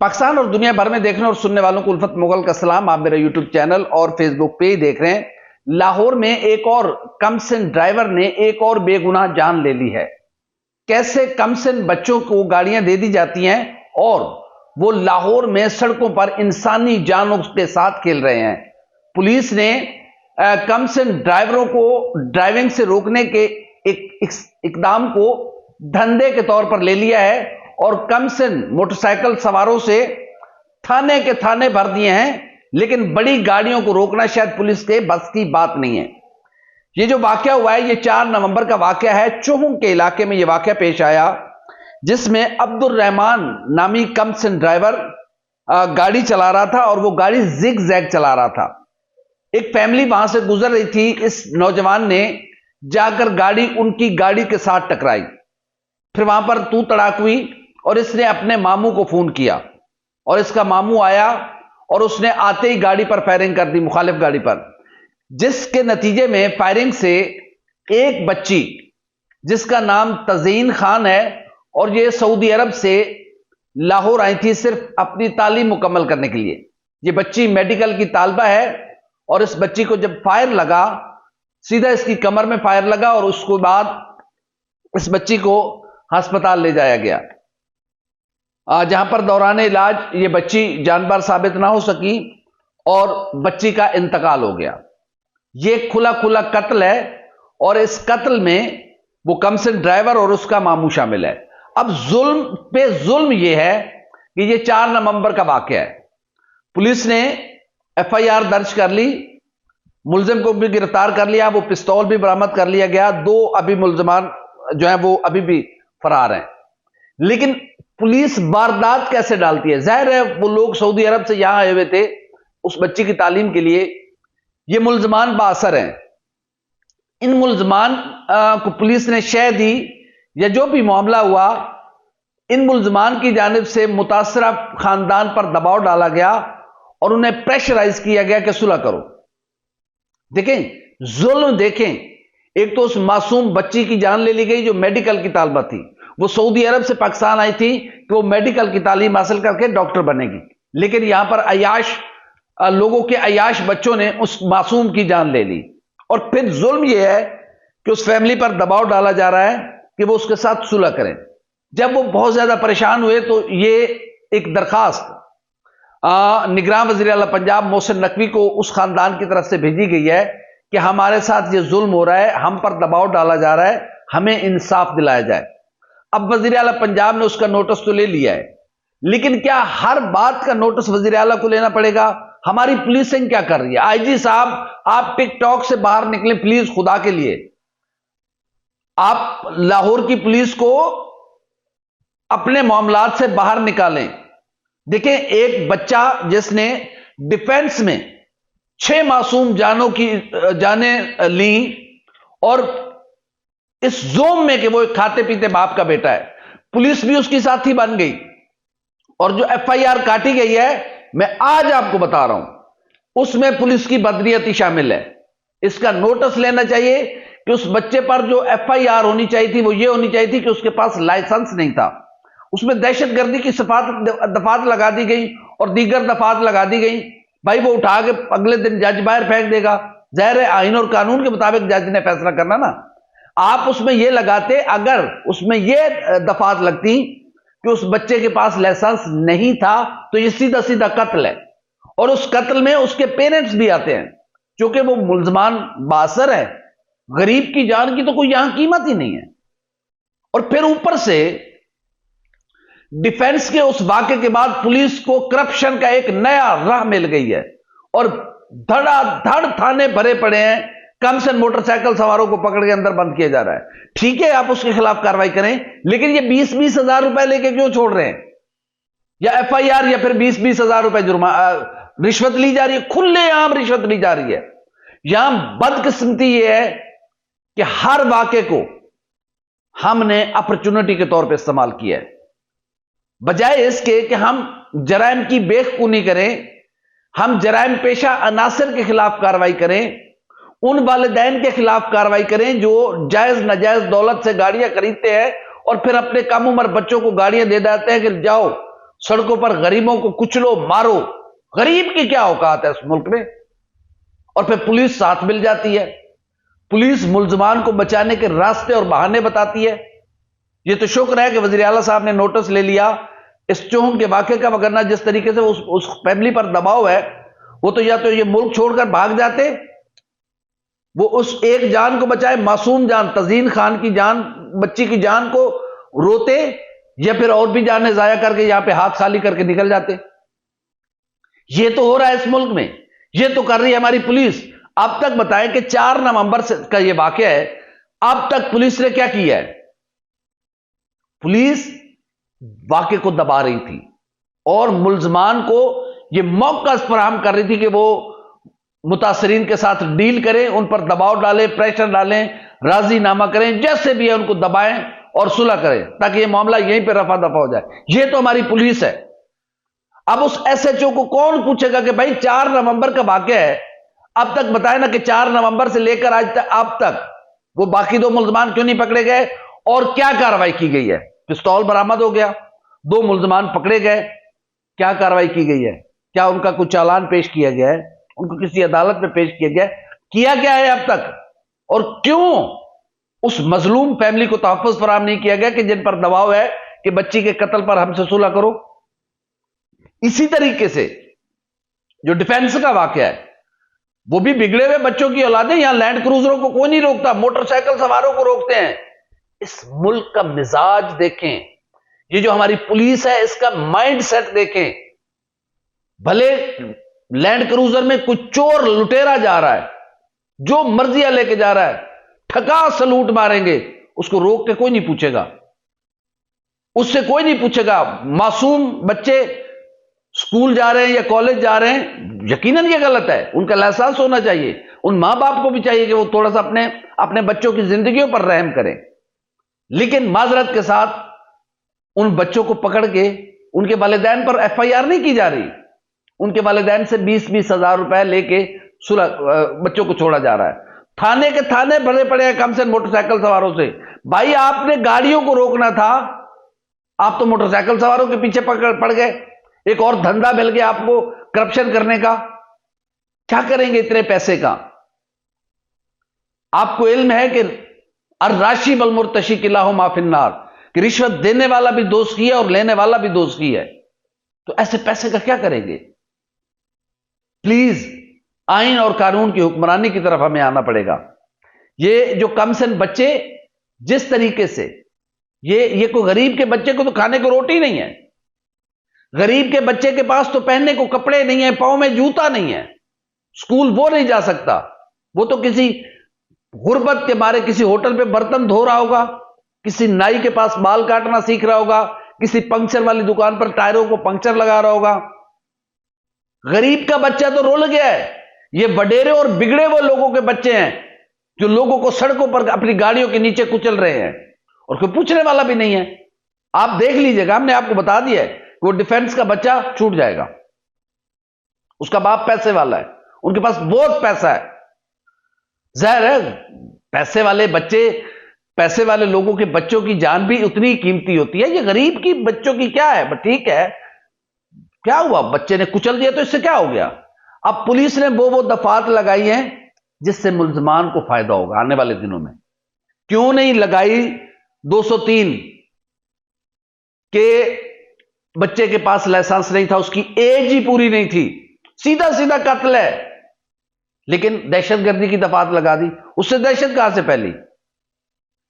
پاکستان اور دنیا بھر میں دیکھنے اور سننے والوں کو الفت مغل کا سلام. آپ میرا یوٹیوب چینل اور فیس بک پہ ہی دیکھ رہے ہیں. لاہور میں ایک اور کمسن ڈرائیور نے ایک اور بے گناہ جان لے لی ہے. کیسے کمسن بچوں کو گاڑیاں دے دی جاتی ہیں اور وہ لاہور میں سڑکوں پر انسانی جانوں کے ساتھ کھیل رہے ہیں. پولیس نے کمسن ڈرائیوروں کو ڈرائیونگ سے روکنے کے اقدام کو دھندے کے طور پر لے لیا ہے اور کمسن موٹر سائیکل سواروں سے تھانے کے تھانے بھر دیے ہیں، لیکن بڑی گاڑیوں کو روکنا شاید پولیس کے بس کی بات نہیں ہے. یہ جو واقعہ ہوا ہے یہ 4 نومبر کا واقعہ ہے. چوہوں کے علاقے میں یہ واقعہ پیش آیا جس میں عبد الرحمان نامی کمسن ڈرائیور گاڑی چلا رہا تھا اور وہ گاڑی زگ زیگ چلا رہا تھا. ایک فیملی وہاں سے گزر رہی تھی. اس نوجوان نے جا کر گاڑی ان کی گاڑی کے ساتھ ٹکرائی. پھر وہاں پر تو تڑاک ہوئی اور اس نے اپنے ماموں کو فون کیا اور اس کا ماموں آیا اور اس نے آتے ہی گاڑی پر فائرنگ کر دی، مخالف گاڑی پر، جس کے نتیجے میں فائرنگ سے ایک بچی جس کا نام تزئین خان ہے اور یہ سعودی عرب سے لاہور آئی تھی صرف اپنی تعلیم مکمل کرنے کے لیے. یہ بچی میڈیکل کی طالبہ ہے اور اس بچی کو جب فائر لگا سیدھا اس کی کمر میں فائر لگا اور اس کے بعد اس بچی کو ہسپتال لے جایا گیا، جہاں پر دوران علاج یہ بچی جانبار ثابت نہ ہو سکی اور بچی کا انتقال ہو گیا. یہ کھلا کھلا قتل ہے اور اس قتل میں وہ کمسن ڈرائیور اور اس کا ماموں شامل ہے. اب ظلم پہ ظلم یہ ہے کہ یہ 4 نومبر کا واقعہ ہے. پولیس نے FIR درج کر لی، ملزم کو بھی گرفتار کر لیا، وہ پستول بھی برآمد کر لیا گیا. 2 ابھی ملزمان جو ہیں وہ ابھی بھی فرار ہیں. لیکن پولیس واردات کیسے ڈالتی ہے؟ ظاہر ہے وہ لوگ سعودی عرب سے یہاں آئے ہوئے تھے اس بچی کی تعلیم کے لیے. یہ ملزمان بااثر ہیں. ان ملزمان کو پولیس نے شہ دی یا جو بھی معاملہ ہوا، ان ملزمان کی جانب سے متاثرہ خاندان پر دباؤ ڈالا گیا اور انہیں پریشرائز کیا گیا کہ صلح کرو. دیکھیں ظلم، دیکھیں ایک تو اس معصوم بچی کی جان لے لی گئی جو میڈیکل کی طالبہ تھی. وہ سعودی عرب سے پاکستان آئی تھی کہ وہ میڈیکل کی تعلیم حاصل کر کے ڈاکٹر بنے گی، لیکن یہاں پر عیاش لوگوں کے عیاش بچوں نے اس معصوم کی جان لے لی. اور پھر ظلم یہ ہے کہ اس فیملی پر دباؤ ڈالا جا رہا ہے کہ وہ اس کے ساتھ صلح کریں. جب وہ بہت زیادہ پریشان ہوئے تو یہ ایک درخواست نگراں وزیر اعلیٰ پنجاب محسن نقوی کو اس خاندان کی طرف سے بھیجی گئی ہے کہ ہمارے ساتھ یہ ظلم ہو رہا ہے، ہم پر دباؤ ڈالا جا رہا ہے، ہمیں انصاف دلایا جائے. اب وزیر اعلیٰ پنجاب نے اس کا نوٹس تو لے لیا ہے، لیکن کیا ہر بات کا نوٹس وزیر اعلیٰ کو لینا پڑے گا؟ ہماری پولیسنگ کیا کر رہی ہے؟ IG صاحب آپ ٹک ٹاک سے باہر نکلیں پلیز، خدا کے لیے. آپ لاہور کی پولیس کو اپنے معاملات سے باہر نکالیں. دیکھیں ایک بچہ جس نے ڈیفنس میں 6 معصوم جانوں کی جانیں لیں اور اس زوم میں کہ وہ ایک کھاتے پیتے باپ کا بیٹا ہے، پولیس بھی اس کی ساتھی بن گئی اور جو FIR کاٹی گئی ہے میں آج آپ کو بتا رہا ہوں اس میں پولیس کی بدنیتی شامل ہے. اس کا نوٹس لینا چاہیے کہ اس بچے پر جو FIR ہونی چاہیے تھی وہ یہ ہونی چاہیے تھی کہ اس کے پاس لائسنس نہیں تھا. اس میں دہشت گردی کی دفعات لگا دی گئی اور دیگر دفعات لگا دی گئی. بھائی وہ اٹھا کے اگلے دن جج باہر پھینک دے گا. ظاہر ہے آئین اور قانون کے مطابق جج نے فیصلہ کرنا نا. آپ اس میں یہ لگاتے، اگر اس میں یہ دفعات لگتی کہ اس بچے کے پاس لائسنس نہیں تھا تو یہ سیدھا سیدھا قتل ہے. اور اس قتل میں اس کے پیرنٹس بھی آتے ہیں چونکہ وہ ملزمان بااثر ہے. غریب کی جان کی تو کوئی یہاں قیمت ہی نہیں ہے. اور پھر اوپر سے ڈیفنس کے اس واقعے کے بعد پولیس کو کرپشن کا ایک نیا راہ مل گئی ہے اور دھڑا دھڑ تھانے بھرے پڑے ہیں. کمسن موٹر سائیکل سواروں کو پکڑ کے اندر بند کیا جا رہا ہے. ٹھیک ہے آپ اس کے خلاف کاروائی کریں، لیکن یہ 20-20 ہزار روپے لے کے کیوں چھوڑ رہے ہیں؟ یا FIR یا پھر 20-20 ہزار روپے رشوت لی جا رہی ہے، کھلے عام رشوت لی جا رہی ہے. یہاں بدقسمتی یہ ہے کہ ہر واقعے کو ہم نے اپرچونٹی کے طور پہ استعمال کیا ہے، بجائے اس کے کہ ہم جرائم کی بے خونی کریں، ہم جرائم پیشہ عناصر کے خلاف کاروائی کریں، ان والدین کے خلاف کاروائی کریں جو جائز ناجائز دولت سے گاڑیاں خریدتے ہیں اور پھر اپنے کم عمر بچوں کو گاڑیاں دے دیتے ہیں کہ جاؤ سڑکوں پر غریبوں کو کچلو مارو. غریب کی کیا اوقات ہے اس ملک میں؟ اور پھر پولیس ساتھ مل جاتی ہے. پولیس ملزمان کو بچانے کے راستے اور بہانے بتاتی ہے. یہ تو شکر ہے کہ وزیر اعلیٰ صاحب نے نوٹس لے لیا اس چون کے واقعے کا، وگرنہ جس طریقے سے اس فیملی پر دباؤ ہے، وہ تو یا تو یہ ملک چھوڑ کر بھاگ جاتے، وہ اس ایک جان کو بچائے، معصوم جان تزین خان کی جان، بچی کی جان کو روتے، یا پھر اور بھی جانیں ضائع کر کے یہاں پہ ہاتھ خالی کر کے نکل جاتے. یہ تو ہو رہا ہے اس ملک میں، یہ تو کر رہی ہے ہماری پولیس. اب تک بتائیں کہ 4 نومبر کا یہ واقعہ ہے، اب تک پولیس نے کیا کیا ہے؟ پولیس واقعے کو دبا رہی تھی اور ملزمان کو یہ موقع فراہم کر رہی تھی کہ وہ متاثرین کے ساتھ ڈیل کریں، ان پر دباؤ ڈالیں، پریشر ڈالیں، راضی نامہ کریں، جیسے بھی ہے ان کو دبائیں اور صلح کریں تاکہ یہ معاملہ یہیں پہ رفع دفع ہو جائے. یہ تو ہماری پولیس ہے. اب اس ایس ایچ او کو کون پوچھے گا کہ بھائی 4 نومبر کا واقعہ ہے، اب تک بتائیں نا کہ 4 نومبر سے لے کر آج تک اب تک وہ باقی 2 ملزمان کیوں نہیں پکڑے گئے اور کیا کارروائی کی گئی ہے؟ پستول برآمد ہو گیا، 2 ملزمان پکڑے گئے، کیا کارروائی کی گئی ہے؟ کیا ان کا کچھ چالان پیش کیا گیا ہے؟ ان کو کسی عدالت میں پیش کیا گیا ہے؟ کیا کیا ہے اب تک؟ اور کیوں اس مظلوم فیملی کو تحفظ فراہم نہیں کیا گیا کہ جن پر دباؤ ہے کہ بچی کے قتل پر ہم سے صلح کرو؟ اسی طریقے سے جو ڈیفنس کا واقعہ ہے، وہ بھی بگڑے ہوئے بچوں کی اولادیں، یہاں لینڈ کروزروں کو کوئی نہیں روکتا، موٹر سائیکل سواروں کو روکتے ہیں. اس ملک کا مزاج دیکھیں، یہ جو ہماری پولیس ہے اس کا مائنڈ سیٹ دیکھیں. بھلے لینڈ کروزر میں کچھ چور لٹیرا جا رہا ہے، جو مرضیاں لے کے جا رہا ہے، ٹھکا سلوٹ ماریں گے، اس کو روک کے کوئی نہیں پوچھے گا، اس سے کوئی نہیں پوچھے گا. معصوم بچے سکول جا رہے ہیں یا کالج جا رہے ہیں، یقیناً یہ غلط ہے، ان کا لائسنس ہونا چاہیے. ان ماں باپ کو بھی چاہیے کہ وہ تھوڑا سا اپنے بچوں کی زندگیوں پر رحم کریں. لیکن معذرت کے ساتھ ان بچوں کو پکڑ کے ان کے والدین پر ایف آئی آر نہیں کی جا رہی، ان کے والدین سے 20-20 ہزار روپے لے کے بچوں کو چھوڑا جا رہا ہے. تھانے کے تھانے بڑے پڑے ہیں کم سے موٹر سائیکل سواروں سے. بھائی آپ نے گاڑیوں کو روکنا تھا، آپ تو موٹر سائیکل سواروں کے پیچھے پڑ گئے. ایک اور دھندا مل گیا آپ کو کرپشن کرنے کا. کیا کریں گے اتنے پیسے کا؟ آپ کو علم ہے کہ الراشی والمرتشی کلاہما ما فی النار، کہ رشوت دینے والا بھی دوست کی ہے اور لینے والا بھی دوست کی ہے. تو ایسے پیسے کا کیا کریں گے؟ پلیز آئین اور قانون کی حکمرانی کی طرف ہمیں آنا پڑے گا. یہ جو کم سن بچے جس طریقے سے یہ کوئی غریب کے بچے کو تو کھانے کو روٹی نہیں ہے، غریب کے بچے کے پاس تو پہننے کو کپڑے نہیں ہیں، پاؤں میں جوتا نہیں ہے، سکول وہ نہیں جا سکتا، وہ تو کسی غربت کے مارے کسی ہوٹل پہ برتن دھو رہا ہوگا، کسی نائی کے پاس بال کاٹنا سیکھ رہا ہوگا، کسی پنکچر والی دکان پر ٹائروں کو پنکچر لگا رہا ہوگا. غریب کا بچہ تو رول گیا ہے. یہ وڈیرے اور بگڑے ہوئے لوگوں کے بچے ہیں جو لوگوں کو سڑکوں پر اپنی گاڑیوں کے نیچے کچل رہے ہیں اور کوئی پوچھنے والا بھی نہیں ہے. آپ دیکھ لیجئے گا، ہم نے آپ کو بتا دیا ہے کہ وہ ڈیفنس کا بچہ چھوٹ جائے گا، اس کا باپ پیسے والا ہے، ان کے پاس بہت پیسہ ہے. ظاہر ہے پیسے والے بچے، پیسے والے لوگوں کے بچوں کی جان بھی اتنی قیمتی ہوتی ہے. یہ غریب کی بچوں کی کیا ہے؟ ٹھیک ہے، کیا ہوا؟ بچے نے کچل دیا تو اس سے کیا ہو گیا؟ اب پولیس نے وہ دفعات لگائی ہیں جس سے ملزمان کو فائدہ ہوگا آنے والے دنوں میں. کیوں نہیں لگائی 203 کہ بچے کے پاس لائسنس نہیں تھا، اس کی ایج ہی پوری نہیں تھی، سیدھا سیدھا قتل ہے، لیکن دہشت گردی کی دفعات لگا دی. اس سے دہشت کہاں سے پھیلی؟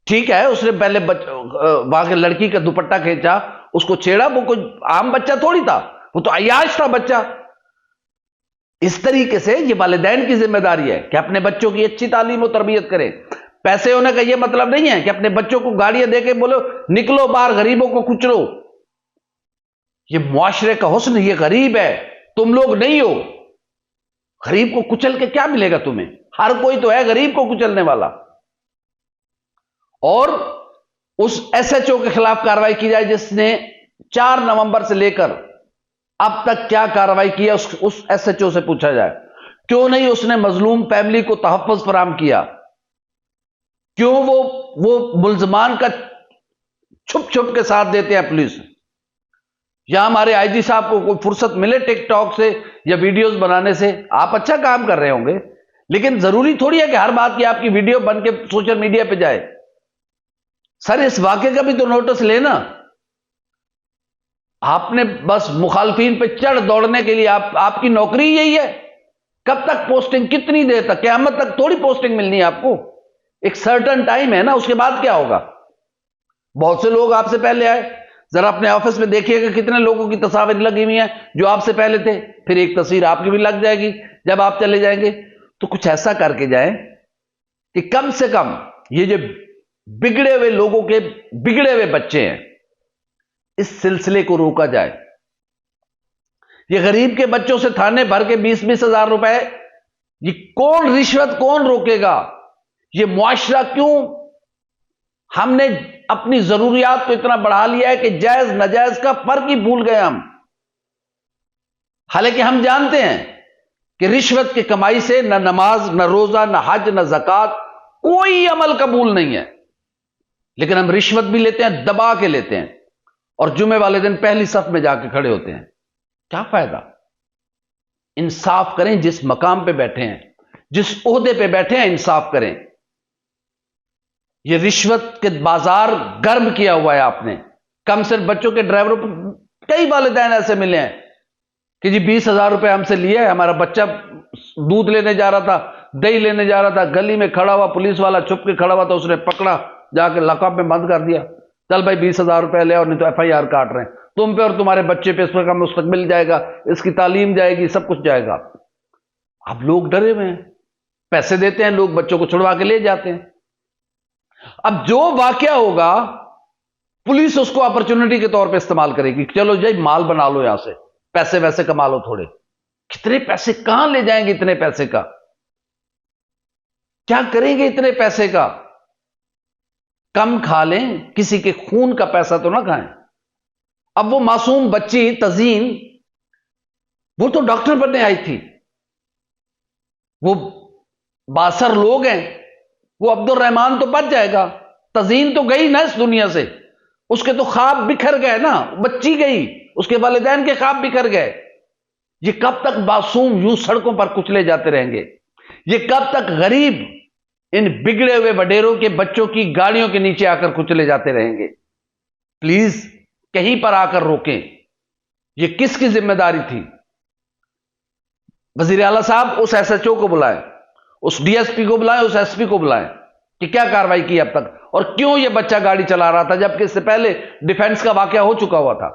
ٹھیک ہے اس نے پہلے وہاں کے لڑکی کا دوپٹہ کھینچا، اس کو چھیڑا، وہ کوئی عام بچہ تھوڑی تھا، وہ تو عیاش تھا بچہ. اس طریقے سے یہ والدین کی ذمہ داری ہے کہ اپنے بچوں کی اچھی تعلیم و تربیت کریں. پیسے ہونے کا یہ مطلب نہیں ہے کہ اپنے بچوں کو گاڑیاں دے کے بولو نکلو باہر غریبوں کو کچلو. یہ معاشرے کا حسن، یہ غریب ہے، تم لوگ نہیں ہو. غریب کو کچل کے کیا ملے گا تمہیں؟ ہر کوئی تو ہے غریب کو کچلنے والا. اور اس ایس ایچ او کے خلاف کارروائی کی جائے جس نے 4 نومبر سے لے کر اب تک کیا کارروائی کی ہے، اس ایس ایچ او سے پوچھا جائے. کیوں نہیں اس نے مظلوم فیملی کو تحفظ فراہم کیا؟ کیوں وہ ملزمان کا چھپ چھپ کے ساتھ دیتے ہیں پولیس؟ یا ہمارے آئی جی صاحب کو کوئی فرصت ملے ٹک ٹاک سے یا ویڈیوز بنانے سے، آپ اچھا کام کر رہے ہوں گے، لیکن ضروری تھوڑی ہے کہ ہر بات کی آپ کی ویڈیو بن کے سوشل میڈیا پہ جائے۔ سر اس واقعے کا بھی تو نوٹس لینا۔ آپ نے بس مخالفین پہ چڑھ دوڑنے کے لیے آپ کی نوکری یہی ہے؟ کب تک پوسٹنگ، کتنی دیر تک؟ قیامت تک تھوڑی پوسٹنگ ملنی ہے آپ کو، ایک سرٹن ٹائم ہے نا، اس کے بعد کیا ہوگا؟ بہت سے لوگ آپ سے پہلے آئے، ذرا اپنے آفس میں دیکھیے کہ کتنے لوگوں کی تصاویر لگی ہوئی ہیں جو آپ سے پہلے تھے، پھر ایک تصویر آپ کی بھی لگ جائے گی جب آپ چلے جائیں گے۔ تو کچھ ایسا کر کے جائیں کہ کم سے کم یہ جو بگڑے ہوئے لوگوں کے بگڑے ہوئے بچے ہیں، اس سلسلے کو روکا جائے۔ یہ غریب کے بچوں سے تھانے بھر کے 20-20 ہزار روپے، یہ کون رشوت کون روکے گا؟ یہ معاشرہ کیوں ہم نے اپنی ضروریات کو اتنا بڑھا لیا ہے کہ جائز ناجائز کا فرق ہی بھول گئے ہم؟ حالانکہ ہم جانتے ہیں کہ رشوت کی کمائی سے نہ نماز، نہ روزہ، نہ حج، نہ زکوٰۃ، کوئی عمل قبول نہیں ہے، لیکن ہم رشوت بھی لیتے ہیں، دبا کے لیتے ہیں، اور جمعے والے دن پہلی صف میں جا کے کھڑے ہوتے ہیں۔ کیا فائدہ؟ انصاف کریں، جس مقام پہ بیٹھے ہیں، جس عہدے پہ بیٹھے ہیں، انصاف کریں۔ یہ رشوت کے بازار گرم کیا ہوا ہے آپ نے۔ کم سے بچوں کے ڈرائیوروں پر کئی والدین ایسے ملے ہیں کہ جی 20,000 روپے ہم سے لیے، ہمارا بچہ دودھ لینے جا رہا تھا، دہی لینے جا رہا تھا، گلی میں کھڑا ہوا، پولیس والا چھپ کے کھڑا ہوا تھا، اس نے پکڑا، جا کے لاک اپ میں بند کر دیا۔ چل بھائی 20,000 روپے لے، اور نہیں تو FIR کاٹ رہے ہیں تم پہ اور تمہارے بچے پہ، اس پر کا مستقبل جائے گا، اس کی تعلیم جائے گی، سب کچھ جائے گا۔ اب لوگ ڈرے ہوئے ہیں، پیسے دیتے ہیں، لوگ بچوں کو چھڑوا کے لے جاتے ہیں۔ اب جو واقعہ ہوگا پولیس اس کو اپرچونٹی کے طور پہ استعمال کرے گی، چلو جی مال بنا لو، یہاں سے پیسے ویسے کما لو تھوڑے۔ کتنے پیسے کہاں لے جائیں گے؟ اتنے پیسے کا کیا کریں گے؟ اتنے پیسے کا کم کھا لیں، کسی کے خون کا پیسہ تو نہ کھائیں۔ اب وہ معصوم بچی تزین، وہ تو ڈاکٹر بننے آئی تھی، وہ باثر لوگ ہیں، وہ عبد الرحمان تو بچ جائے گا، تزین تو گئی نا اس دنیا سے، اس کے تو خواب بکھر گئے نا، بچی گئی، اس کے والدین کے خواب بکھر گئے۔ یہ کب تک معصوم یوں سڑکوں پر کچلے جاتے رہیں گے؟ یہ کب تک غریب ان بگڑے ہوئے وڈیروں کے بچوں کی گاڑیوں کے نیچے آ کر کچلے جاتے رہیں گے؟ پلیز کہیں پر آ کر روکیں۔ یہ کس کی ذمہ داری تھی؟ وزیر اعلیٰ صاحب اس SHO کو بلائیں، اس DSP کو بلائیں، اس SP کو بلائیں کہ کیا کارروائی کی اب تک، اور کیوں یہ بچہ گاڑی چلا رہا تھا جبکہ اس سے پہلے ڈیفنس کا واقعہ ہو چکا ہوا تھا۔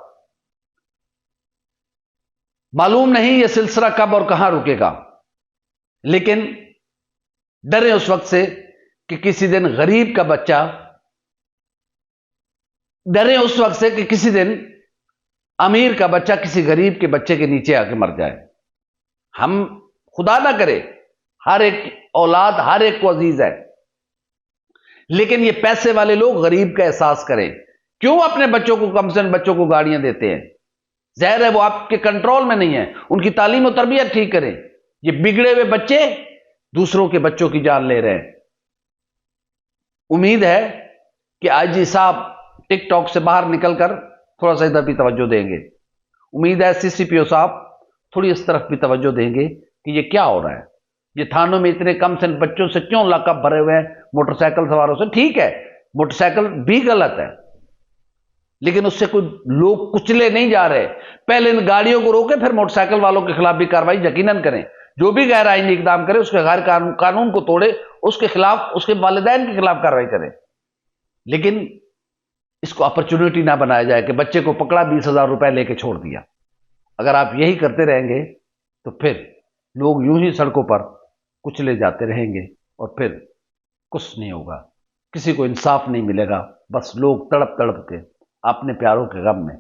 معلوم نہیں یہ سلسلہ کب اور کہاں رکے گا، لیکن ڈرے اس وقت سے کہ کسی دن غریب کا بچہ، ڈرے اس وقت سے کہ کسی دن امیر کا بچہ کسی غریب کے بچے کے نیچے آ کے مر جائے۔ ہم خدا نہ کرے، ہر ایک اولاد ہر ایک کو عزیز ہے، لیکن یہ پیسے والے لوگ غریب کا احساس کریں۔ کیوں اپنے بچوں کو، کم سے کم بچوں کو گاڑیاں دیتے ہیں؟ ظاہر ہے وہ آپ کے کنٹرول میں نہیں ہے، ان کی تعلیم و تربیت ٹھیک کریں۔ یہ بگڑے ہوئے بچے دوسروں کے بچوں کی جان لے رہے ہیں۔ امید ہے کہ IG صاحب ٹک ٹاک سے باہر نکل کر تھوڑا سا ادھر بھی توجہ دیں گے۔ امید ہے CCPO صاحب تھوڑی اس طرف بھی توجہ دیں گے کہ یہ کیا ہو رہا ہے۔ یہ تھانوں میں اتنے کم سے بچوں سے کیوں لاک اپ بھرے ہوئے ہیں، موٹر سائیکل سواروں سے؟ ٹھیک ہے موٹر سائیکل بھی غلط ہے، لیکن اس سے کوئی لوگ کچلے نہیں جا رہے۔ پہلے ان گاڑیوں کو روکیں، پھر موٹر سائیکل والوں کے خلاف بھی کارروائی یقیناً کریں۔ جو بھی غیر آئینی اقدام کرے، اس کے غیر قانون کو توڑے، اس کے خلاف، اس کے والدین کے خلاف کارروائی کریں، لیکن اس کو اپرچونٹی نہ بنایا جائے کہ بچے کو پکڑا، 20,000 روپے لے کے چھوڑ دیا۔ اگر آپ یہی کرتے رہیں گے تو پھر لوگ یوں ہی سڑکوں پر کچلے جاتے رہیں گے، اور پھر کچھ نہیں ہوگا، کسی کو انصاف نہیں ملے گا، بس لوگ تڑپ تڑپ کے اپنے پیاروں کے غم میں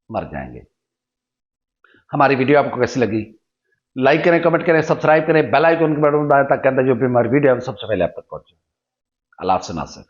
مر جائیں گے۔ ہماری ویڈیو آپ کو کیسی لگی؟ لائک کریں، کمنٹ کریں، سبسکرائب کریں، بیل آئیکن کے بٹن دبائیں تاکہ جو بھی ہماری ویڈیو ہے سب سے پہلے آپ تک پہنچے۔ اللہ حافظ ناصر۔